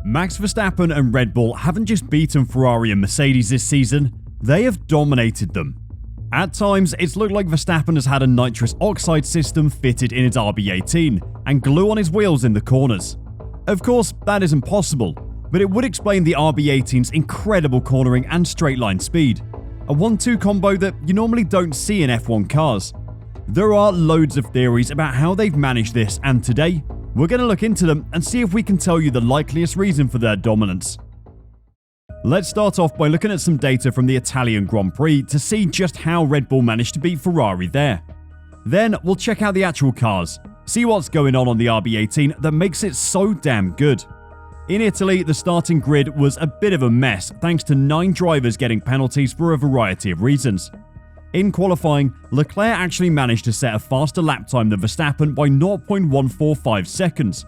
Max Verstappen and Red Bull haven't just beaten Ferrari and Mercedes this season, they have dominated them. At times, it's looked like Verstappen has had a nitrous oxide system fitted in its RB18 and glue on his wheels in the corners. Of course, that isn't possible, but it would explain the RB18's incredible cornering and straight line speed, a 1-2 combo that you normally don't see in F1 cars. There are loads of theories about how they've managed this, and today, we're going to look into them and see if we can tell you the likeliest reason for their dominance. Let's start off by looking at some data from the Italian Grand Prix to see just how Red Bull managed to beat Ferrari there. Then we'll check out the actual cars, see what's going on the RB18 that makes it so damn good. In Italy, the starting grid was a bit of a mess thanks to 9 drivers getting penalties for a variety of reasons. In qualifying, Leclerc actually managed to set a faster lap time than Verstappen by 0.145 seconds.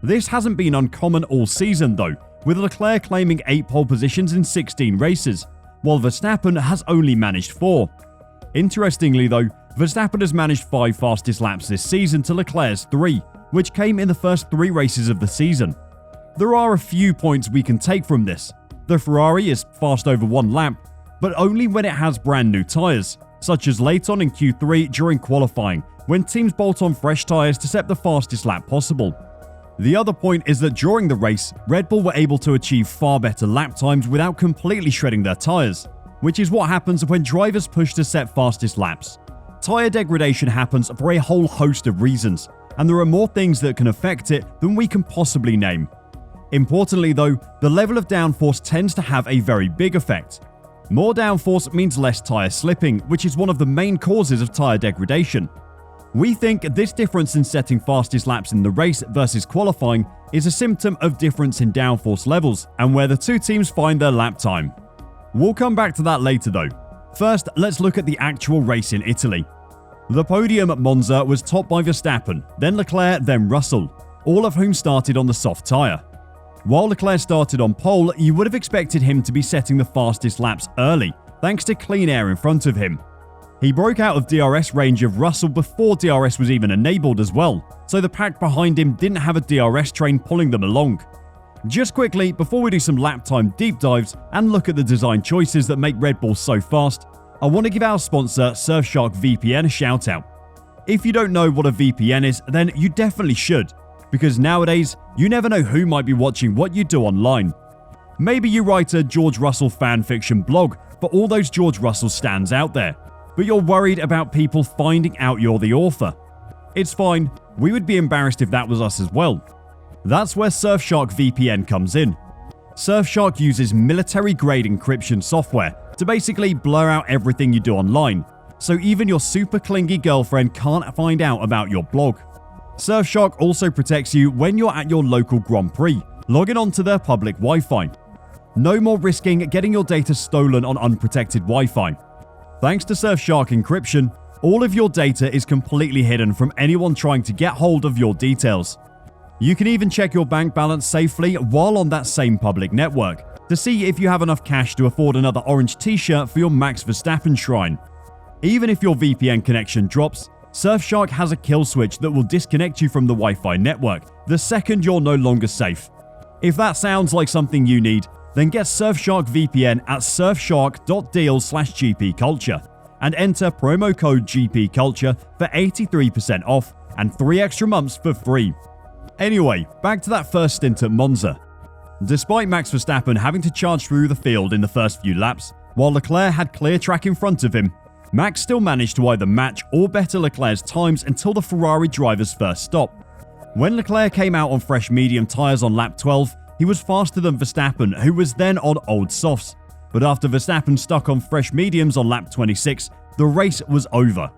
This hasn't been uncommon all season though, with Leclerc claiming 8 pole positions in 16 races, while Verstappen has only managed 4. Interestingly though, Verstappen has managed 5 fastest laps this season to Leclerc's 3, which came in the first 3 races of the season. There are a few points we can take from this. The Ferrari is fast over 1 lap, but only when it has brand new tyres, such as late on in Q3 during qualifying, when teams bolt on fresh tyres to set the fastest lap possible. The other point is that during the race, Red Bull were able to achieve far better lap times without completely shredding their tyres, which is what happens when drivers push to set fastest laps. Tyre degradation happens for a whole host of reasons, and there are more things that can affect it than we can possibly name. Importantly though, the level of downforce tends to have a very big effect. More downforce means less tyre slipping, which is one of the main causes of tyre degradation. We think this difference in setting fastest laps in the race versus qualifying is a symptom of difference in downforce levels and where the two teams find their lap time. We'll come back to that later though. First, let's look at the actual race in Italy. The podium at Monza was topped by Verstappen, then Leclerc, then Russell, all of whom started on the soft tyre. While Leclerc started on pole, you would have expected him to be setting the fastest laps early, thanks to clean air in front of him. He broke out of DRS range of Russell before DRS was even enabled as well, so the pack behind him didn't have a DRS train pulling them along. Just quickly, before we do some lap time deep dives and look at the design choices that make Red Bull so fast, I want to give our sponsor Surfshark VPN a shout out. If you don't know what a VPN is, then you definitely should, because nowadays, you never know who might be watching what you do online. Maybe you write a George Russell fanfiction blog for all those George Russell stans out there, but you're worried about people finding out you're the author. It's fine, we would be embarrassed if that was us as well. That's where Surfshark VPN comes in. Surfshark uses military-grade encryption software to basically blur out everything you do online, so even your super clingy girlfriend can't find out about your blog. Surfshark also protects you when you're at your local Grand Prix, logging onto their public Wi-Fi. No more risking getting your data stolen on unprotected Wi-Fi. Thanks to Surfshark encryption, all of your data is completely hidden from anyone trying to get hold of your details. You can even check your bank balance safely while on that same public network to see if you have enough cash to afford another orange t-shirt for your Max Verstappen shrine. Even if your VPN connection drops, Surfshark has a kill switch that will disconnect you from the Wi-Fi network the second you're no longer safe. If that sounds like something you need, then get Surfshark VPN at surfshark.deal/gpculture and enter promo code GPculture for 83% off and 3 extra months for free. Anyway, back to that first stint at Monza. Despite Max Verstappen having to charge through the field in the first few laps, while Leclerc had clear track in front of him, Max still managed to either match or better Leclerc's times until the Ferrari driver's first stop. When Leclerc came out on fresh medium tyres on lap 12, he was faster than Verstappen, who was then on old softs. But after Verstappen stuck on fresh mediums on lap 26, the race was over.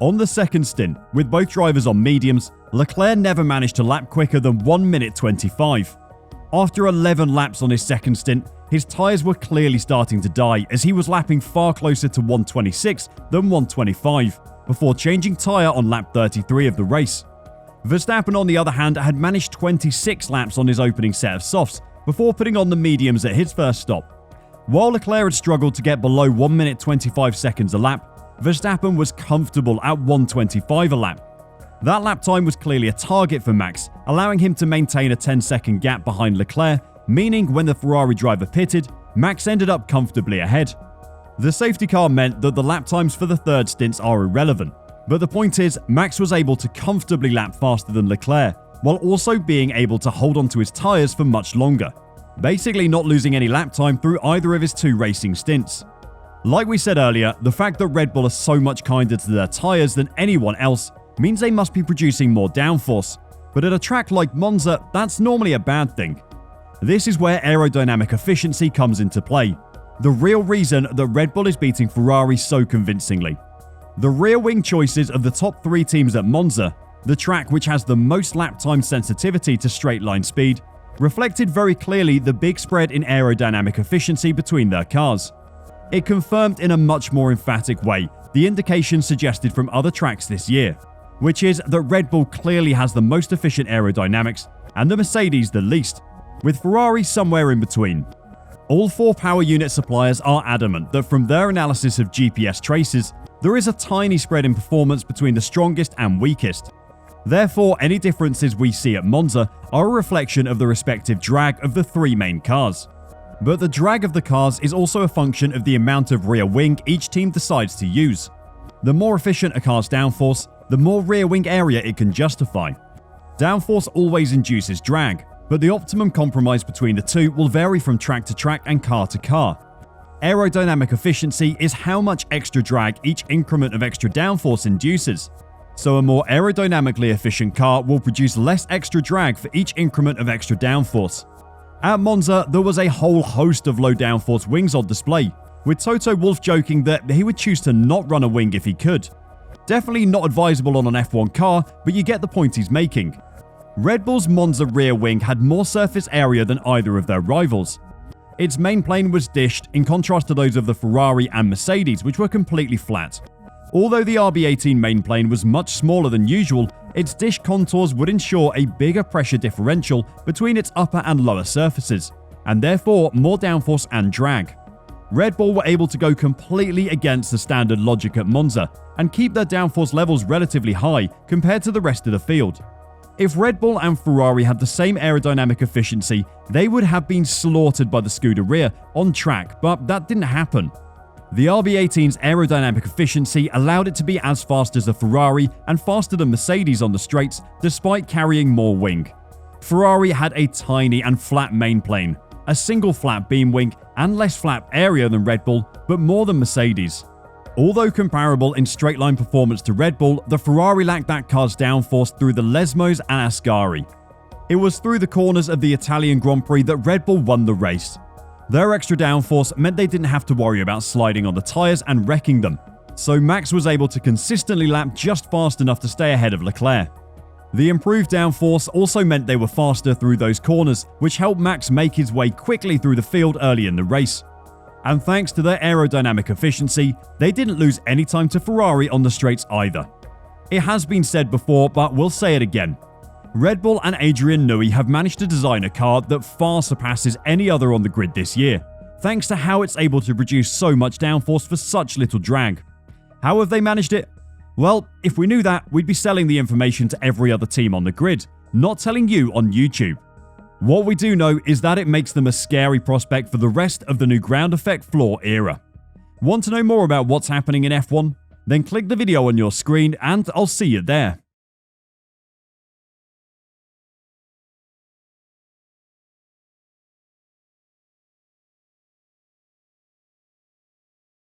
On the second stint, with both drivers on mediums, Leclerc never managed to lap quicker than 1 minute 25. After 11 laps on his second stint, his tyres were clearly starting to die as he was lapping far closer to 126 than 125, before changing tyre on lap 33 of the race. Verstappen, on the other hand, had managed 26 laps on his opening set of softs before putting on the mediums at his first stop. While Leclerc had struggled to get below 1 minute 25 seconds a lap, Verstappen was comfortable at 1:25 a lap. That lap time was clearly a target for Max, allowing him to maintain a 10-second gap behind Leclerc, meaning when the Ferrari driver pitted, Max ended up comfortably ahead. The safety car meant that the lap times for the third stints are irrelevant, but the point is, Max was able to comfortably lap faster than Leclerc, while also being able to hold onto his tyres for much longer, basically not losing any lap time through either of his 2 racing stints. Like we said earlier, the fact that Red Bull are so much kinder to their tyres than anyone else means they must be producing more downforce, but at a track like Monza, that's normally a bad thing. This is where aerodynamic efficiency comes into play, the real reason that Red Bull is beating Ferrari so convincingly. The rear wing choices of the top 3 teams at Monza, the track which has the most lap time sensitivity to straight line speed, reflected very clearly the big spread in aerodynamic efficiency between their cars. It confirmed in a much more emphatic way the indications suggested from other tracks this year, which is that Red Bull clearly has the most efficient aerodynamics and the Mercedes the least, with Ferrari somewhere in between. All 4 power unit suppliers are adamant that from their analysis of GPS traces, there is a tiny spread in performance between the strongest and weakest. Therefore, any differences we see at Monza are a reflection of the respective drag of the 3 main cars. But the drag of the cars is also a function of the amount of rear wing each team decides to use. The more efficient a car's downforce, the more rear wing area it can justify. Downforce always induces drag, but the optimum compromise between the two will vary from track to track and car to car. Aerodynamic efficiency is how much extra drag each increment of extra downforce induces. So a more aerodynamically efficient car will produce less extra drag for each increment of extra downforce. At Monza, there was a whole host of low downforce wings on display, with Toto Wolff joking that he would choose to not run a wing if he could. Definitely not advisable on an F1 car, but you get the point he's making. Red Bull's Monza rear wing had more surface area than either of their rivals. Its main plane was dished, in contrast to those of the Ferrari and Mercedes, which were completely flat. Although the RB18 main plane was much smaller than usual, its dish contours would ensure a bigger pressure differential between its upper and lower surfaces, and therefore more downforce and drag. Red Bull were able to go completely against the standard logic at Monza and keep their downforce levels relatively high compared to the rest of the field. If Red Bull and Ferrari had the same aerodynamic efficiency, they would have been slaughtered by the Scuderia on track, but that didn't happen. The RB18's aerodynamic efficiency allowed it to be as fast as the Ferrari and faster than Mercedes on the straights, despite carrying more wing. Ferrari had a tiny and flat main plane, a single flat beam wing, and less flap area than Red Bull, but more than Mercedes. Although comparable in straight-line performance to Red Bull, the Ferrari lacked that car's downforce through the Lesmos and Ascari. It was through the corners of the Italian Grand Prix that Red Bull won the race. Their extra downforce meant they didn't have to worry about sliding on the tyres and wrecking them, so Max was able to consistently lap just fast enough to stay ahead of Leclerc. The improved downforce also meant they were faster through those corners, which helped Max make his way quickly through the field early in the race. And thanks to their aerodynamic efficiency, they didn't lose any time to Ferrari on the straights either. It has been said before, but we'll say it again. Red Bull and Adrian Newey have managed to design a car that far surpasses any other on the grid this year, thanks to how it's able to produce so much downforce for such little drag. How have they managed it? Well, if we knew that, we'd be selling the information to every other team on the grid, not telling you on YouTube. What we do know is that it makes them a scary prospect for the rest of the new ground effect floor era. Want to know more about what's happening in F1? Then click the video on your screen and I'll see you there.